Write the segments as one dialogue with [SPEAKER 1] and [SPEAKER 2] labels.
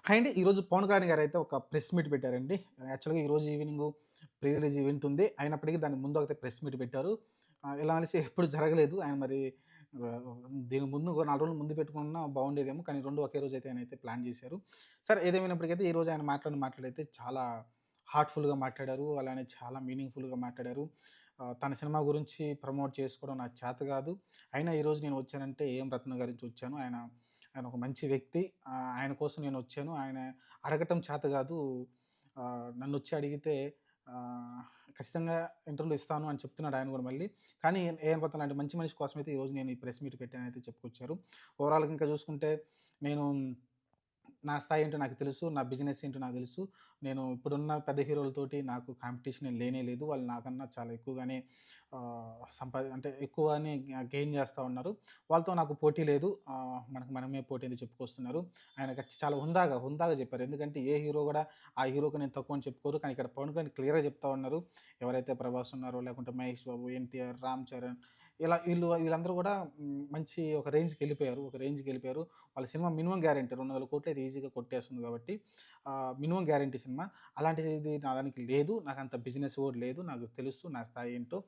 [SPEAKER 1] Hi అండి. ఈరోజు పవన్ కళ్యాణ్ గారైతే ఒక ప్రెస్ మీట్ పెట్టారండి. యాక్చువల్‌గా ఈరోజు ఈవినింగు ప్రీ రిలీజ్ ఈవెంట్ ఉంది. అయినప్పటికీ దాని ముందు ఒక ప్రెస్ మీట్ పెట్టారు. ఇలా అనేసి ఎప్పుడు జరగలేదు. ఆయన మరి దీనికి ముందు ఒక 4 రోజులు ముందు పెట్టుకున్నా బాగుండేదేమో. కానీ 2 ఒకే రోజు అయితే ఆయనైతే ప్లాన్ చేశారు. సరే ఏదేమైనప్పటికైతే ఈరోజు ఆయన మాట్లాడిన మాటలైతే చాలా హార్ట్‌ఫుల్‌గా మాట్లాడారు. అలానే చాలా మీనింగ్‌ఫుల్‌గా మాట్లాడారు. తన సినిమా గురించి ప్రమోట్ చేసుకోవడం నాకు చేత కాదు. అయినా ఈరోజు నేను వచ్చానంటే ఏఎం రత్న గారి నుంచి వచ్చాను. ఆయన ఆయన ఒక మంచి వ్యక్తి. ఆయన కోసం నేనొచ్చాను. ఆయన అడగటం చేత గాదు. నన్నొచ్చి అడిగితే ఆహ్, ఖచ్చితంగా ఇంటర్వ్యూలు ఇస్తాను అని చెప్తున్నాడు ఆయన గూడా మళ్ళీ. కానీ ఏఎన్ పద్మ లాంటి మంచి మనిషి కోసమైతే ఈరోజు నేను ఈ ప్రెస్ మీట్ పెట్టాననైతే చెప్పుకొచ్చారు. ఓవరాల్‌గా ఇంకా చూసుకుంటే నేను నా స్థాయి ఏంటో నాకు తెలుసు. నా బిజినెస్ ఏంటో నాకు తెలుసు. నేను ఇప్పుడున్న పెద్ద హీరోలతోటి నాకు కాంపిటీషన్ ఏం లేనే లేదు. వాళ్ళు నాకన్నా చాలా ఎక్కువగానే అంటే ఎక్కువనే గెయిన్ చేస్తా ఉన్నారు. వాళ్ళతో నాకు పోటీ లేదు. మనకు మనమే పోటీ అని చెప్పుకొస్తున్నారు. ఆయన చాలా హుందాగా చెప్పారు. ఎందుకంటే ఏ హీరో గూడా ఆ హీరోకి నేను తక్కువ అని చెప్పుకోరు. కానీ ఇక్కడ పవన్ కళ్యాణ్ క్లియర్‌గా చెప్తా ఉన్నారు. ఎవరైతే 'ప్రభాస్' ఉన్నారో, లేకుంటే 'మహేష్ బాబు', 'ఎన్టీఆర్', 'రామ్ చరణ్' ఇలా వీళ్ళందరూ గూడా మంచి ఒక రేంజ్‌కెళ్ళిపోయారు. వాళ్ళ సినిమా మినిమమ్ గ్యారంటీ 200,00,00,000 అయితే ఈజీగా కొట్టేస్తుంది కాబట్టి మినిమమ్ గ్యారంటీ సినిమా. అలాంటిది నా దానికి లేదు. నాకంత బిజినెస్ కూడా లేదు. నాకు తెలుసు నా స్థాయి ఏంటో.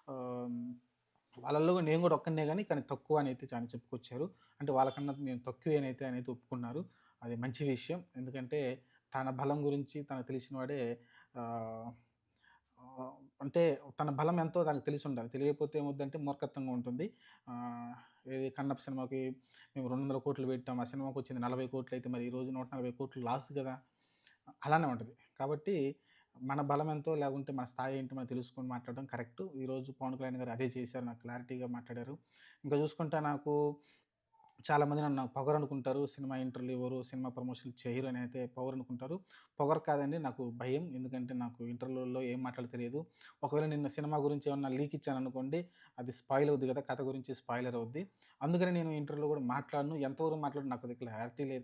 [SPEAKER 1] ఆహ్, వాళ్ళలో నేను కూడా ఒక్కడినే గాని కానీ తక్కువ అని అయితే చాలా చెప్పుకొచ్చారు. అంటే వాళ్ళకన్నా నేను తక్కువేనైతే ఆయనైతే ఒప్పుకున్నారు. అది మంచి విషయం. ఎందుకంటే తన బలం గురించి తనకు తెలిసిన వాడే ఆహ్, ఆహ్, అంటే తన బలం ఎంతో తనకు తెలిసుండాలి. తెలియకపోతే ఏమవుద్దంటే మూర్ఖత్వంగా ఉంటుంది. ఆహ్, ఏది 'కన్నప్ప' సినిమాకి మేము 200,00,00,000 పెట్టాం. ఆ సినిమాకొచ్చింది 40,00,00,000 అయితే మరి ఈరోజు 140,00,00,000 లాస్ గదా! అలానే ఉంటది. కాబట్టి మన బలమెంతో లేకుంటే మన స్థాయి ఏంటో మనం తెలుసుకొని మాట్లాడడం కరెక్టు. ఈరోజు పవన్ కళ్యాణ్ గారు అదే చేశారు. నాకు క్లారిటీగా మాట్లాడారు. ఇంకా చూసుకుంటే నాకు చాలామంది నన్ను పొగరనుకుంటారు. సినిమా ఇంటర్వ్యూలు ఇవ్వరు, సినిమా ప్రమోషన్‌లు చేయరు అని అయితే పొగరనుకుంటారు. పొగరు కాదండి నాకు భయం. ఎందుకంటే నాకు ఇంటర్వ్యూలలో ఏం మాట్లాడాలో తెలియదు. ఒకవేళ నేను సినిమా గురించి ఏమన్నా లీక్ ఇచ్చాననుకోండి, అది స్పాయిల్ అవుద్ది కదా! కథ గురించి స్పాయిలర్ అవుద్ది. అందుకని నేను ఇంటర్వ్యూలో కూడా మాట్లాడను. ఎంతవరకు మాట్లాడను నాకు అది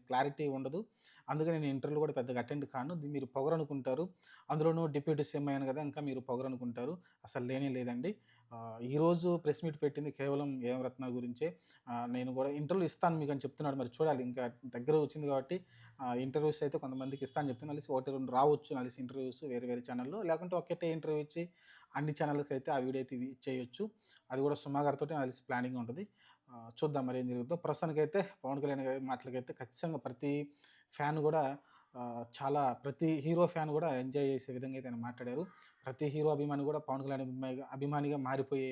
[SPEAKER 1] క్లారిటీ ఉండదు. అందుకని నేను ఇంటర్వ్యూలు కూడా పెద్దగా అటెండ్ కాను. మీరు పొగరనుకుంటారు. అందులోనూ డిప్యూటీ సీఎం అయ్యాను కదా! ఇంకా మీరు పొగరనుకుంటారు. అసలు లేనే లేదండి. ఈరోజు ప్రెస్ మీట్ పెట్టింది కేవలం ఏఎం రత్న గురించే. నేను గూడా ఇంటర్వ్యూలు ఇస్తాను మీకని చెప్తున్నాడు. మరి చూడాలి ఇంకా దగ్గర వచ్చింది కాబట్టి ఇంటర్వ్యూస్ అయితే కొంతమందికి ఇస్తా అని చెప్తున్నా. కలిసి 1, 2 రావచ్చు నాకు తెలిసి ఇంటర్వ్యూస్ వేరే వేరే ఛానెల్‌లో. లేకుంటే ఒకటే ఇంటర్వ్యూ ఇచ్చి అన్ని ఛానెల్‌కైతే ఆ వీడియో అయితే ఇచ్చేయొచ్చు. అది కూడా సుమా గారితోటి నాకు తెలిసి ప్లానింగ్ ఉంటది. చూద్దాం మరి ఏం జరుగుద్దో. ప్రస్తుతానికైతే పవన్ కళ్యాణ్ గారి మాటలకైతే ఖచ్చితంగా ప్రతి ఫ్యాన్ గూడా ప్రతి హీరో ఫ్యాన్ గూడా ఎంజాయ్ చేసే విధంగా అయితే ఆయన మాట్లాడారు. ప్రతి హీరో అభిమాని గూడా పవన్ కళ్యాణ్ అభిమానిగా మారిపోయే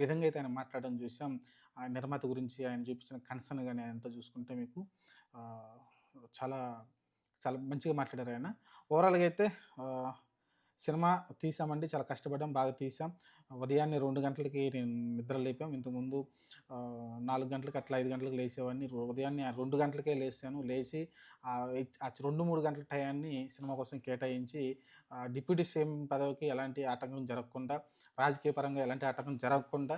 [SPEAKER 1] విధంగా అయితే ఆయన మాట్లాడడం చూసాం. ఆ నిర్మాత గురించి ఆయన చూపించిన కన్సర్న్ గాని అదంతా చూసుకుంటే మీకు ఆహ్, చాలా, చాలా మంచిగా మాట్లాడారాయన. ఓవరాల్‌గా అయితే ఆహ్, సినిమా తీసామండి. చాలా కష్టపడ్డాం. బాగా తీసాం. ఉదయాన్నే 2 గంటలకి నేను నిద్ర లేపాం. ఇంతకుముందు 4 గంటలకి అట్లా 5 గంటలకు లేసేవాడిని. ఉదయాన్నే 2 గంటలకే లేసాను. లేసి ఆ 2, 3 గంటల టయాన్ని సినిమా కోసం కేటాయించి డిప్యూటీ సీఎం పదవికి ఎలాంటి ఆటంకం జరగకుండా, రాజకీయ పరంగా ఎలాంటి ఆటంకం జరగకుండా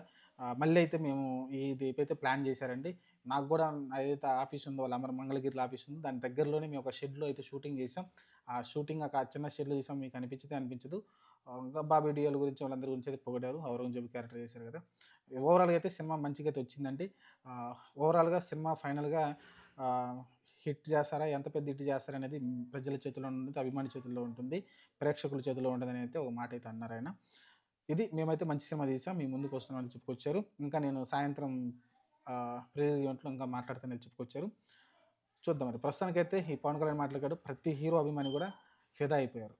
[SPEAKER 1] మళ్ళీ అయితే మేము ఇదైతే ప్లాన్ చేశారండి. నాకు గూడా ఏదైతే ఆఫీస్ ఉందో వాళ్ళ మంగళగిరిలో ఆఫీస్ ఉంది. దాని దగ్గరలోనే మేము ఒక షెడ్‌లో అయితే షూటింగ్ చేసాం. ఆ షూటింగ్ ఒక చిన్న షెడ్‌లో చేసాం. మీకు అనిపించితే అనిపించదు. ఇంకా బాబీ డియోల్ గురించి వాళ్ళందరి గురించి అయితే పొగిడారు. ఔరంగజేబు క్యారెక్టర్ చేశారు కదా! ఓవరాల్‌గా అయితే సినిమా మంచిగా అయితే వచ్చిందండి. ఓవరాల్‌గా సినిమా ఫైనల్‌గా ఆహ్, హిట్ చేస్తారా? ఎంత పెద్ద హిట్ చేస్తారనేది ప్రజల చేతిలో ఉంటుంది. అభిమాని చేతుల్లో ఉంటుంది. ప్రేక్షకుల చేతిలో ఉండదని అయితే ఒక మాట అయితే అన్నారాయన. ఇది మేమైతే మంచి సినిమా తీసాం. మీ ముందుకొస్తున్నామని చెప్పుకొచ్చారు. ఇంకా నేను సాయంత్రం ప్రీ రిలీజ్ ఈవెంట్‌లో ఇంకా మాట్లాడతానని చెప్పుకొచ్చారు. చూద్దాం మరి. ప్రస్తుతానికైతే ఈ పవన్ కళ్యాణ్ మాటలు కాదు ప్రతి హీరో అభిమాని కూడా ఫిదా అయిపోయారు.